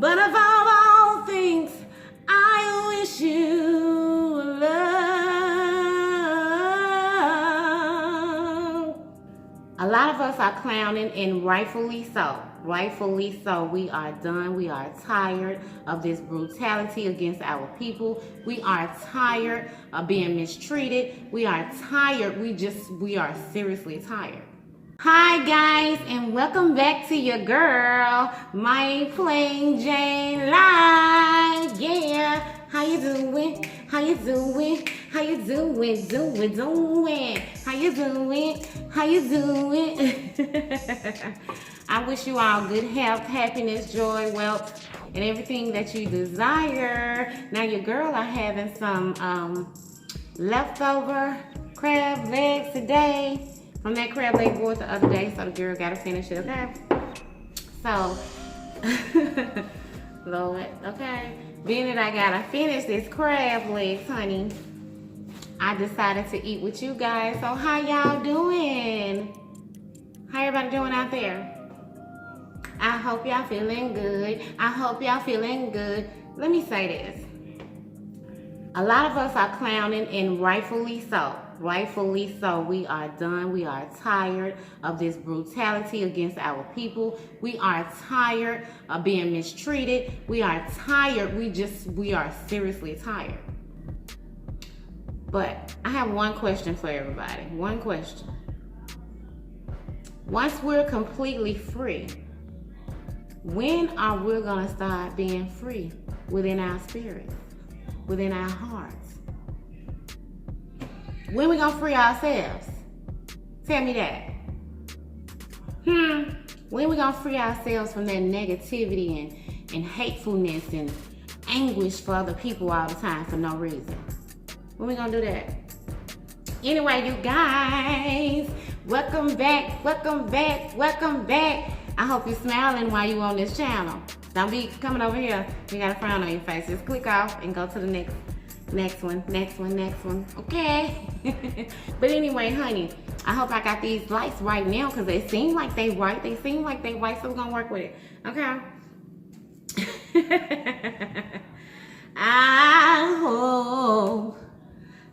But of all things, I wish you love. A lot of us are clowning, and rightfully so. Rightfully so. We are done. We are tired of this brutality against our people. We are tired of being mistreated. We are tired. We are seriously tired. Hi guys, and welcome back to your girl, my Plainjaine live. Yeah, how you doing? How you doing? How you doing? Doing? How you doing? How you doing? I wish you all good health, happiness, joy, wealth, and everything that you desire. Now your girl are having some leftover crab legs today. From that crab leg board the other day, so the girl gotta finish it, okay? So, Lord, okay? Being that I gotta finish this crab legs, honey, I decided to eat with you guys. So how y'all doing? How everybody doing out there? I hope y'all feeling good. I hope y'all feeling good. Let me say this. A lot of us are clowning, and rightfully so. Rightfully so. We are done. We are tired of this brutality against our people. We are tired of being mistreated. We are tired. We are seriously tired. But I have one question for everybody. One question. Once we're completely free, when are we going to start being free within our spirits, within our hearts? When we gonna free ourselves? Tell me that. When we gonna free ourselves from that negativity and hatefulness and anguish for other people all the time for no reason? When we gonna do that? Anyway, you guys, welcome back, welcome back, welcome back. I hope you're smiling while you're on this channel. Don't be coming over here, you got a frown on your face. Just click off and go to the next one, okay? But anyway, honey, I hope I got these lights right now because they seem like they right. They seem like they right, so we're gonna work with it, okay? I hope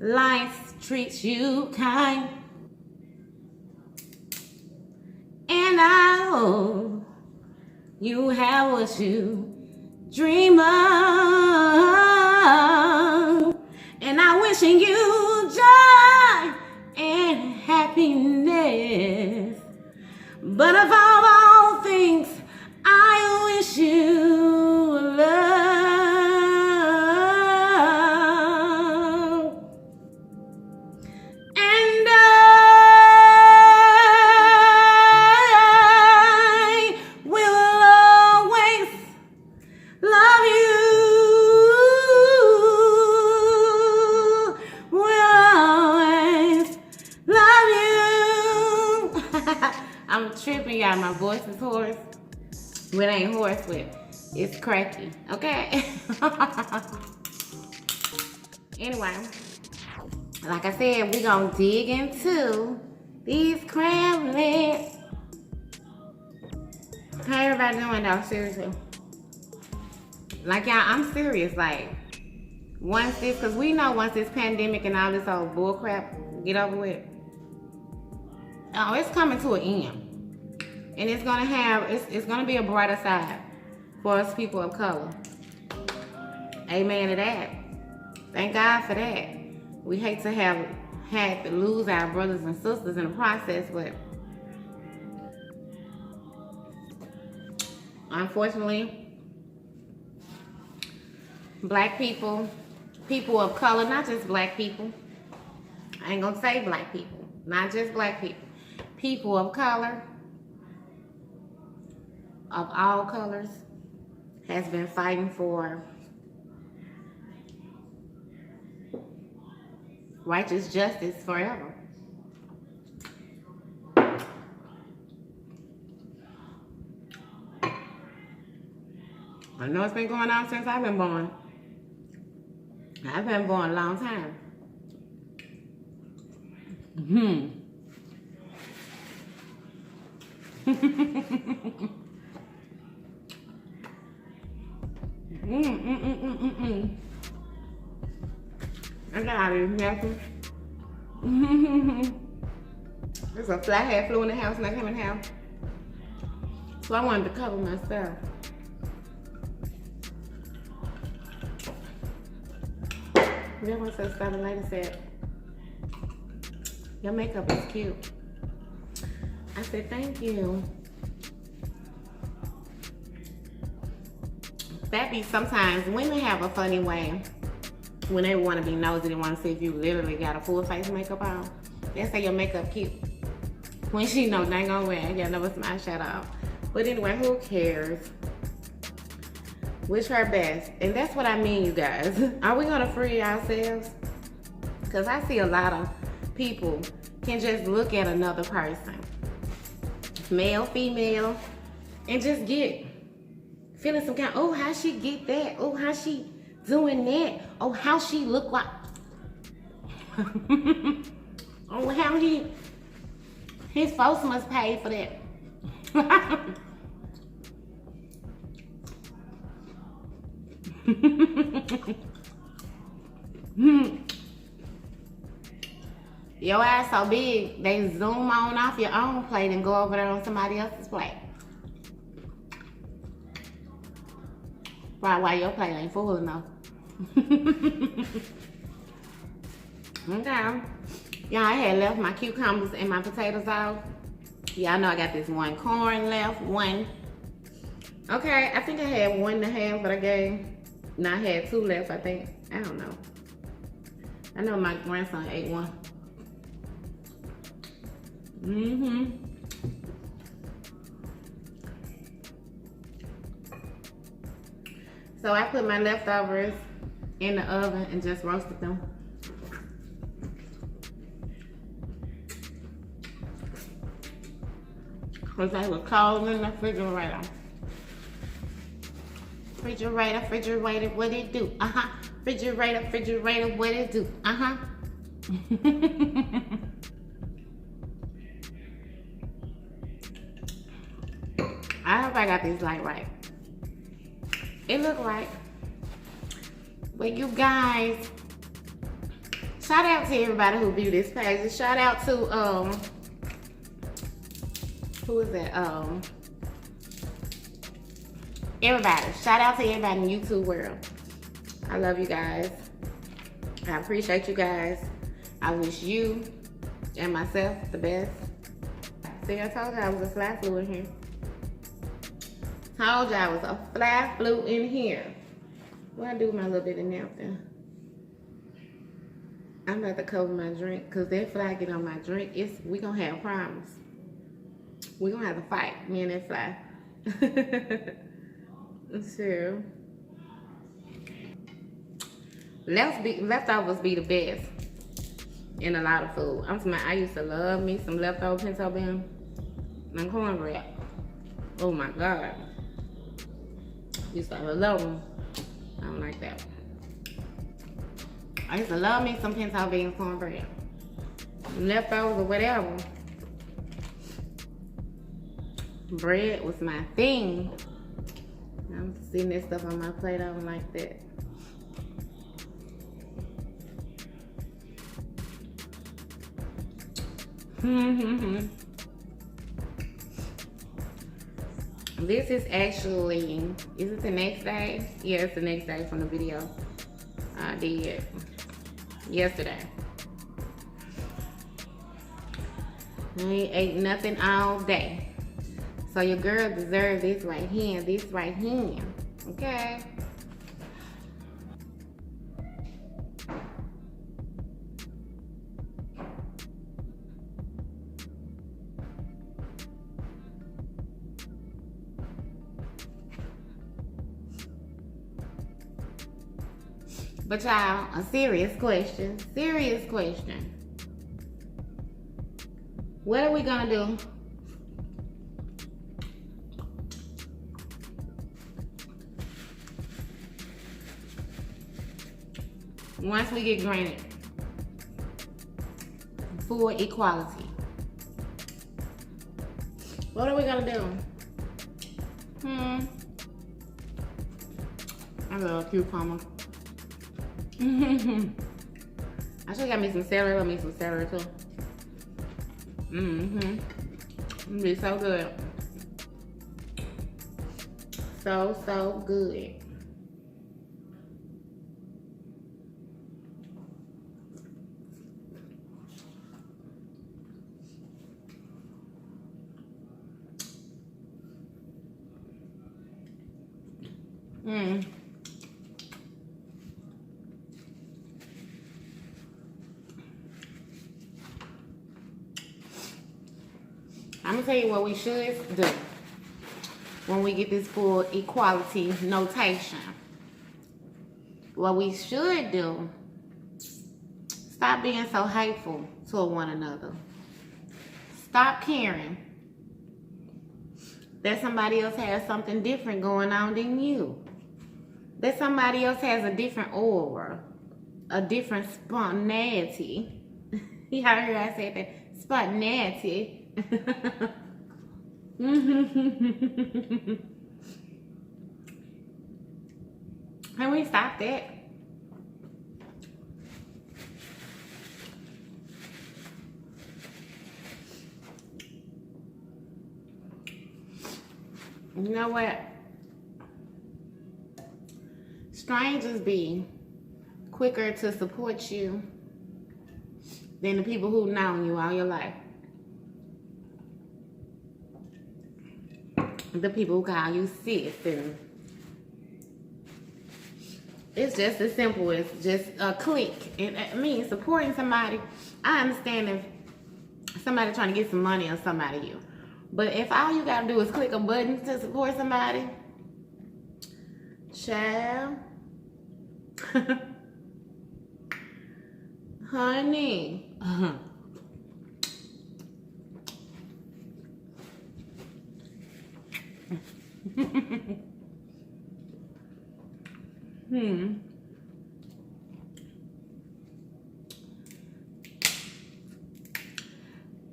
life treats you kind, and I hope you have what you dream of. And I'm wishing you joy and happiness. But of all things, I wish you love. And I will always love you. I'm tripping, y'all. My voice is hoarse. Well, it ain't hoarse, but it's cracky, okay? Anyway, like I said, we gonna dig into these crab legs. How everybody doing, though? Seriously. Like, y'all, I'm serious. Like, once this, because we know once this pandemic and all this old bull crap get over with, oh, it's coming to an end. And it's gonna be a brighter side for us people of color. Amen to that. Thank God for that. We hate to have had to lose our brothers and sisters in the process, but unfortunately, black people, people of color, not just black people. I ain't gonna say black people, not just black people. People of color, of all colors, has been fighting for righteous justice forever. I know it's been going on since I've been born. I've been born a long time. I got out of here, nothing. There's a flathead flew in the house when I came in the house. So I wanted to cover myself. Then once I started later said, your makeup is cute. I said, thank you. That be sometimes women have a funny way when they want to be nosy, they want to see if you literally got a full face makeup on. They say your makeup cute. When she know they ain't gonna wear it, you know it's my shadow. But anyway, who cares? Wish her best. And that's what I mean, you guys. Are we gonna free ourselves? Because I see a lot of people can just look at another person, male, female, and just get feeling some kind, oh, how she get that? Oh, how she doing that? Oh, how she look like? Oh, how his folks must pay for that. Your ass so big, they zoom on off your own plate and go over there on somebody else's plate. Probably why your plate ain't full enough. Okay. Yeah, I had left my cucumbers and my potatoes off. Yeah, I know I got this one corn left, one. Okay, I think I had 1.5, but I gave. No, I had 2 left, I think. I don't know. I know my grandson ate one. So I put my leftovers in the oven and just roasted them. Cause they were cold in the refrigerator. Refrigerator, what it do? Refrigerator, what it do? I hope I got this light right. It look right. But you guys, shout out to everybody who viewed this page. Shout out to who is that? Everybody. Shout out to everybody in YouTube world. I love you guys. I appreciate you guys. I wish you and myself the best. See, I told you I was a fly flu in here. Told you I was a fly flu in here. What I do with my little bit of napkin? I'm about to cover my drink because that fly get on my drink. We gonna have problems. We gonna have to fight, me and that fly. Sure. Leftovers be the best in a lot of food. I used to love me some leftover pinto bean and cornbread. Oh my God. Used to love them. I don't like that. I used to love me some pinto beans cornbread. Leftovers or whatever. Bread was my thing. I'm seeing this stuff on my plate. I don't like that. This is actually, is it the next day? Yeah, it's the next day from the video I did yesterday. I ain't ate nothing all day. So your girl deserves this right here, okay? But y'all, a serious question. What are we gonna do? Once we get granted full equality, what are we gonna do? I love cucumber. I should got me some celery. Let me some celery too. It'll be so good. So good. I'm gonna tell you what we should do when we get this full equality notation. What we should do, stop being so hateful to one another. Stop caring that somebody else has something different going on than you. That somebody else has a different aura, a different spontaneity. Y'all heard I said that? Spontaneity. Can we stop that? You know what? Strangers be quicker to support you than the people who've known you all your life. The people who call you sis, and it's just as simple as just a click. And I mean, supporting somebody, I understand if somebody trying to get some money on somebody you. But if all you gotta do is click a button to support somebody, child, honey,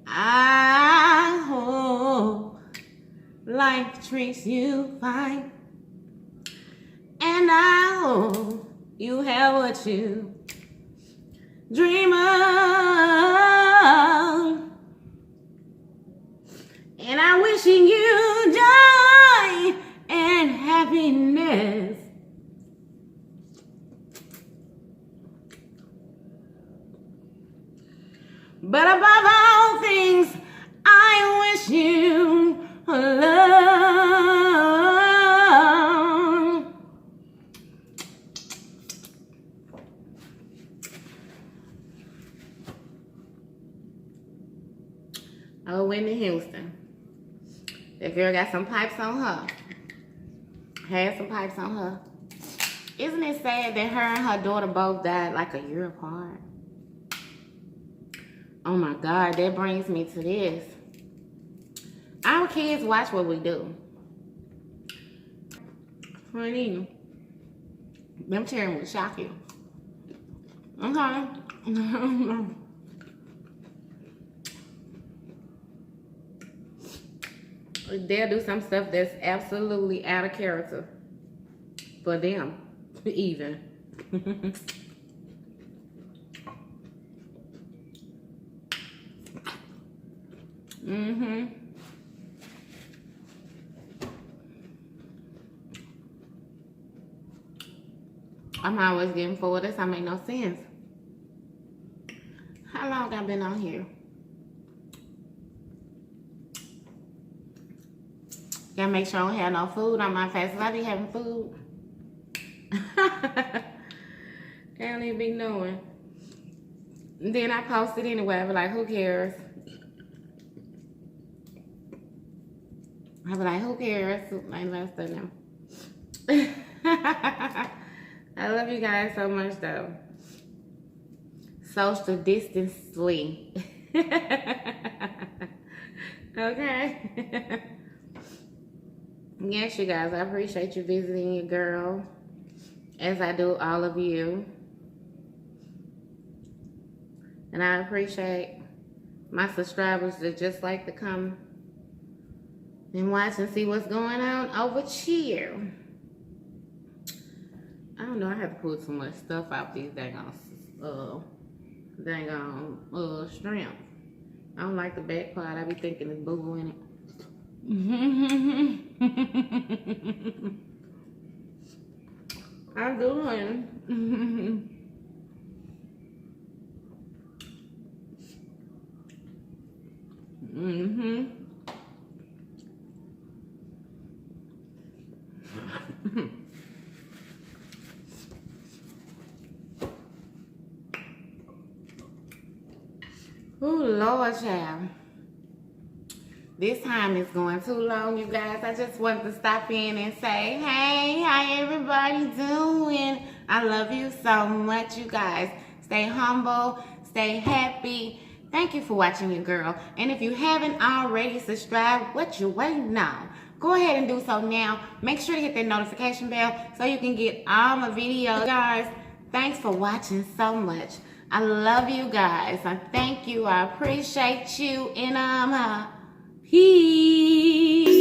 I hope life treats you fine, and I hope you have what you dream of, and I'm wishing you joy and happiness. But above all things, I wish you love. Oh, Whitney Houston. That girl got some pipes on her. Had some pipes on her. Isn't it sad that her and her daughter both died like a year apart? Oh my God, that brings me to this. Our kids watch what we do. Honey, them children will shock you. Okay? They'll do some stuff that's absolutely out of character. For them, even. I'm always getting forward. This don't make no sense. How long I been on here? Gotta make sure I don't have no food on my face. If I be having food, I don't even be knowing. And then I post it anyway. I be like, who cares? I be like, who cares? I love them. I love you guys so much, though. Social distancely. Okay. Yes, you guys, I appreciate you visiting your girl, as I do all of you. And I appreciate my subscribers that just like to come and watch and see what's going on over here. I don't know, I have to pull too much stuff out these dang shrimp. I don't like the back part. I be thinking there's boo-boo in it. I'm doing. Oh, Lord, child. This time is going too long, you guys. I just wanted to stop in and say, hey, how everybody doing? I love you so much, you guys. Stay humble, stay happy. Thank you for watching your girl. And if you haven't already subscribed, what you waiting on? Go ahead and do so now. Make sure to hit that notification bell so you can get all my videos. Guys, thanks for watching so much. I love you guys. I thank you. I appreciate you. And peace.